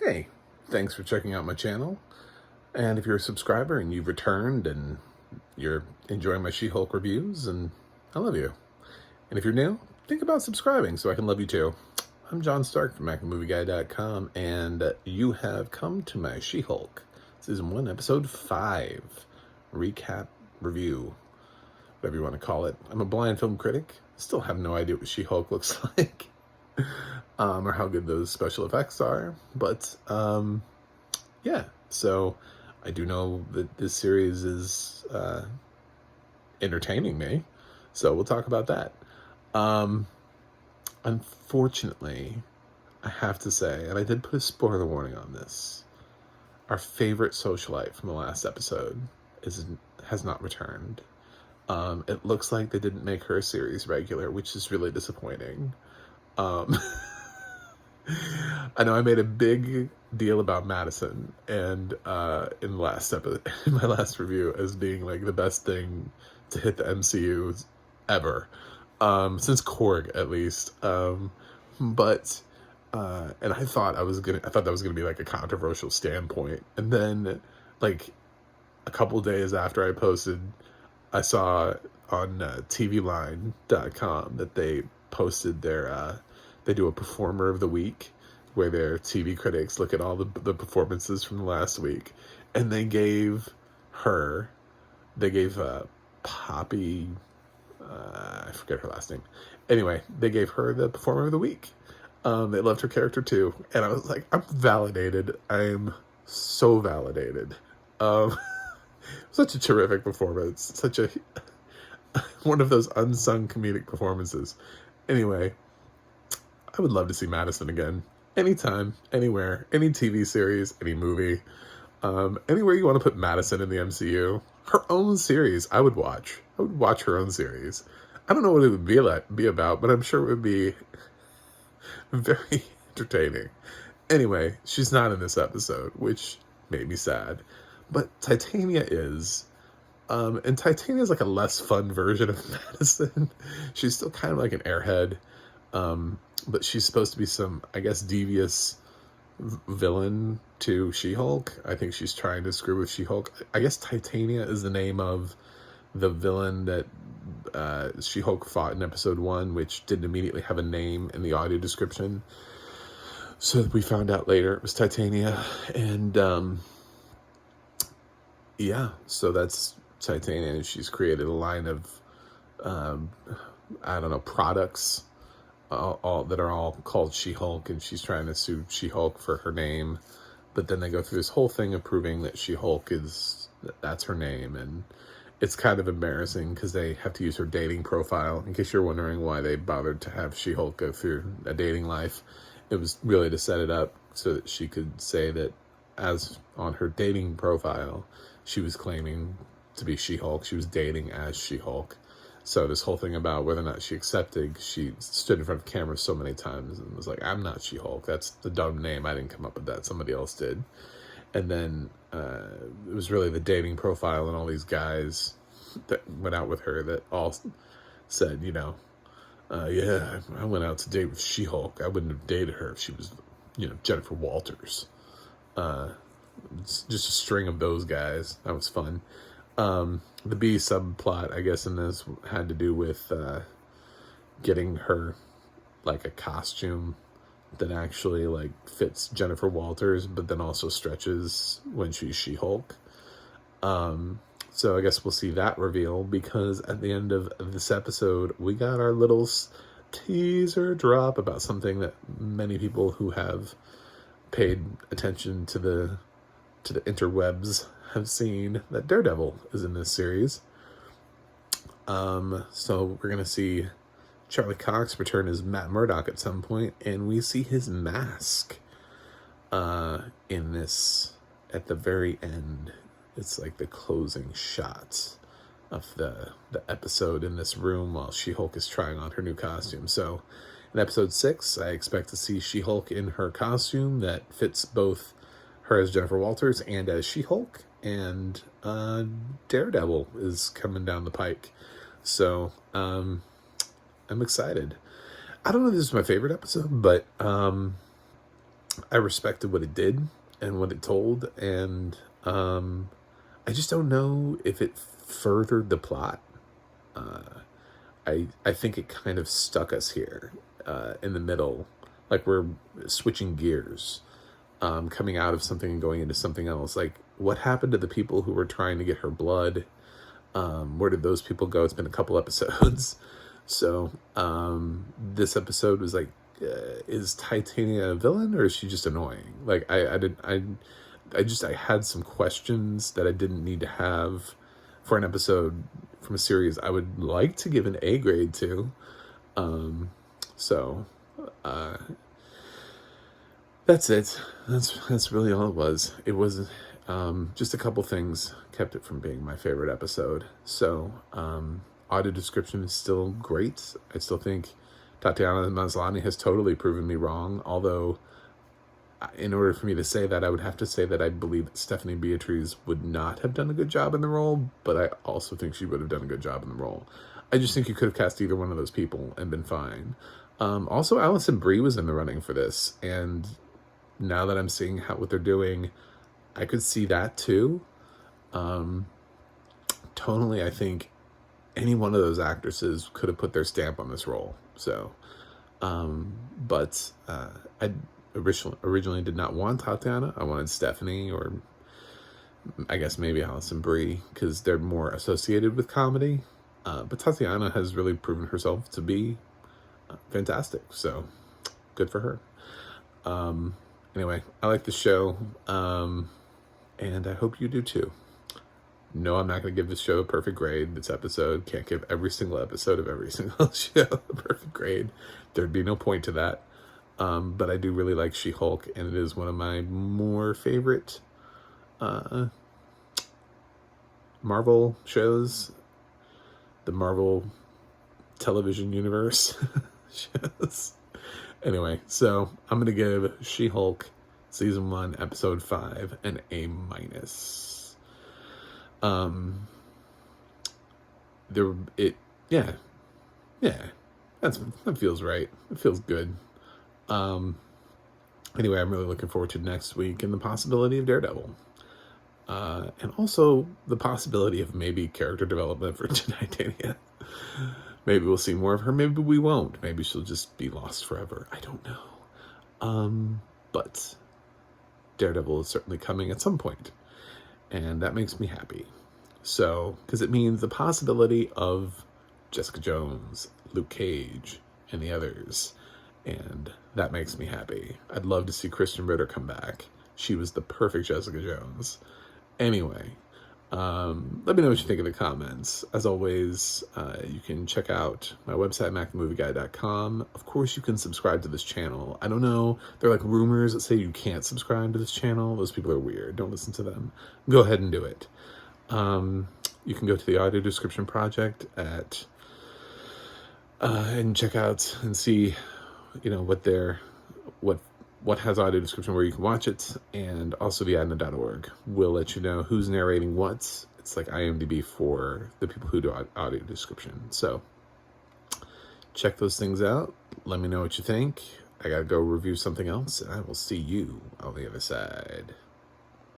Hey, thanks for checking out my channel. And if you're a subscriber and you've returned and you're enjoying my She-Hulk reviews, and I love you. And if you're new, think about subscribing so I can love you too. I'm John Stark from movieguy.com, and you have come to my She-Hulk Season 1, Episode 5 recap review, whatever you want to call it. I'm a blind film critic. Still have no idea what She-Hulk looks like. Or how good those special effects are. But, yeah. So, I do know that this series is entertaining me. So, we'll talk about that. Unfortunately, I have to say, and I did put a spoiler warning on this, our favorite socialite from the last episode has not returned. It looks like they didn't make her a series regular, which is really disappointing. I know I made a big deal about Madison and in my last review as being like the best thing to hit the MCU ever, since Korg at least. But and I thought that was gonna be like a controversial standpoint, and then like a couple days after I posted, I saw on tvline.com that they posted their they do a performer of the week where their TV critics look at all the performances from the last week, and they gave Poppy, I forget her last name. Anyway, they gave her the performer of the week. They loved her character too, and I was like, I'm validated. I am so validated. Such a terrific performance. Such a one of those unsung comedic performances. Anyway, I would love to see Madison again. Anytime, anywhere, any TV series, any movie. Anywhere you want to put Madison in the MCU. Her own series, I would watch. I would watch her own series. I don't know what it would be about, but I'm sure it would be very entertaining. Anyway, she's not in this episode, which made me sad. But Titania is. And Titania is like a less fun version of Madison. She's still kind of like an airhead. But she's supposed to be some, I guess, devious villain to She-Hulk. I think she's trying to screw with She-Hulk. I guess Titania is the name of the villain that She-Hulk fought in episode 1, which didn't immediately have a name in the audio description. So we found out later it was Titania. And yeah, so that's Titania. And she's created a line of, I don't know, products all that are all called She-Hulk, and she's trying to sue She-Hulk for her name. But then they go through this whole thing of proving that She-Hulk that's her name, and it's kind of embarrassing because they have to use her dating profile. In case you're wondering why they bothered to have She-Hulk go through a dating life, it was really to set it up so that she could say that as on her dating profile, she was claiming to be She-Hulk. She was dating as She-Hulk. So this whole thing about whether or not she accepted, she stood in front of cameras so many times and was like, I'm not She-Hulk. That's the dumb name. I didn't come up with that. Somebody else did. And then it was really the dating profile and all these guys that went out with her that all said, yeah, I went out to date with She-Hulk. I wouldn't have dated her if she was, Jennifer Walters. It's just a string of those guys. That was fun. The B subplot, I guess, in this had to do with getting her like a costume that actually like fits Jennifer Walters, but then also stretches when she's She-Hulk. So I guess we'll see that reveal, because at the end of this episode, we got our little teaser drop about something that many people who have paid attention to the interwebs have seen, that Daredevil is in this series. So we're gonna see Charlie Cox return as Matt Murdock at some point, and we see his mask in this at the very end. It's like the closing shot of the episode in this room while She-Hulk is trying on her new costume. So in episode 6, I expect to see She-Hulk in her costume that fits both her as Jennifer Walters and as She-Hulk, and Daredevil is coming down the pike. So I'm excited. I don't know if this is my favorite episode, but I respected what it did and what it told, and I just don't know if it furthered the plot. I think it kind of stuck us here in the middle, like we're switching gears, coming out of something and going into something else. Like, what happened to the people who were trying to get her blood? Where did those people go? It's been a couple episodes. So this episode was like, is Titania a villain, or is she just annoying? Like, I had some questions that I didn't need to have for an episode from a series I would like to give an A grade to. So that's it. That's really all it was. It was just a couple things kept it from being my favorite episode. So audio description is still great. I still think Tatiana Maslany has totally proven me wrong, although in order for me to say that, I would have to say that I believe that Stephanie Beatriz would not have done a good job in the role, but I also think she would have done a good job in the role. I just think you could have cast either one of those people and been fine. Also, Alison Brie was in the running for this, and now that I'm seeing what they're doing, I could see that too. Tonally, I think any one of those actresses could have put their stamp on this role. So, but I originally did not want Tatiana. I wanted Stephanie, or I guess maybe Alison Brie, because they're more associated with comedy. But Tatiana has really proven herself to be fantastic. So good for her. Anyway, I like the show, and I hope you do too. No, I'm not going to give this show a perfect grade. This episode can't give every single episode of every single show a perfect grade. There'd be no point to that. But I do really like She-Hulk, and it is one of my more favorite Marvel shows. The Marvel television universe shows. Anyway, so I'm going to give She-Hulk Season 1, Episode 5 an A-. That feels right. It feels good. Anyway, I'm really looking forward to next week and the possibility of Daredevil. And also the possibility of maybe character development for Titania. Maybe we'll see more of her. Maybe we won't. Maybe she'll just be lost forever. I don't know. But Daredevil is certainly coming at some point, and that makes me happy. So, because it means the possibility of Jessica Jones, Luke Cage, and the others, and that makes me happy. I'd love to see Kristen Ritter come back. She was the perfect Jessica Jones. Anyway, let me know what you think in the comments. As always, you can check out my website, macthemovieguy.com. Of course, you can subscribe to this channel. I don't know, there are like rumors that say you can't subscribe to this channel. Those people are weird. Don't listen to them. Go ahead and do it. You can go to the audio description project at and check out and see, what has audio description where you can watch it, and also theadna.org will let you know who's narrating what. It's like IMDb for the people who do audio description. So check those things out. Let me know what you think. I gotta go review something else, and I will see you on the other side.